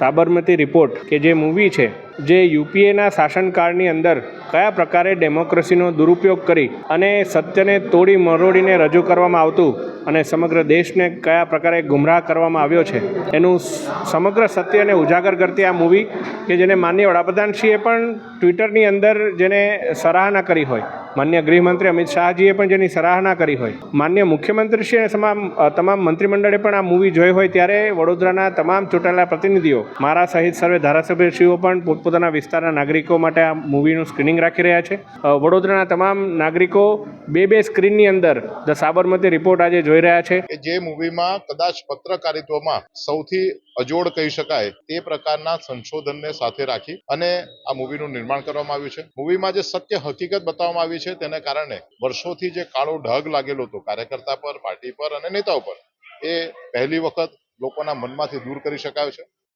Sabarmati report કે જે movie છે જે યુપીએના શાસનકાળની અંદર કયા પ્રકારે ડેમોક્રેસીનો દુરુપયોગ કરી અને સત્યને તોડી મરોડીને રજૂ કરવામાં આવતું અને સમગ્ર દેશને કયા પ્રકારે ગુમરાહ કરવામાં આવ્યો છે એનું સમગ્ર સત્યને ઉજાગર કરતી આ મૂવી કે જેને માનનીય વડાપ્રધાનશ્રીએ પણ ટ્વિટરની અંદર જેને સરાહના કરી હોય, માન્ય ગૃહમંત્રી અમિત શાહજીએ પણ જેની સરાહના કરી હોય, માન્ય મુખ્યમંત્રીશ્રી અને તમામ મંત્રીમંડળે પણ આ મૂવી જોઈ હોય, ત્યારે વડોદરાના તમામ ચૂંટાયેલા પ્રતિનિધિઓ મારા સહિત સર્વે ધારાસભ્યશ્રીઓ પણ પોતપોતાના વિસ્તારના નાગરિકો માટે આ મૂવીનું સ્ક્રીનિંગ રાખી રહ્યા છે. વડોદરાના તમામ નાગરિકો બે સ્ક્રીનની અંદર ધ સાબરમતી રિપોર્ટ આજે જોઈ રહ્યા છે. જે મૂવીમાં કદાચ પત્રકારિત્વમાં સૌથી અજોડ કહી શકાય તે પ્રકારના સંશોધનને સાથે રાખી અને આ મૂવીનું નિર્માણ કરવામાં આવ્યું છે. મૂવીમાં જે સત્ય હકીકત બતાવવામાં આવી છે તેને કારણે વર્ષોથી જે કાળો ઢગ લાગેલો હતો કાર્યકર્તા પર, પાર્ટી પર અને નેતાઓ પર, એ પહેલી વખત લોકોના મનમાંથી દૂર કરી શકાયો છે.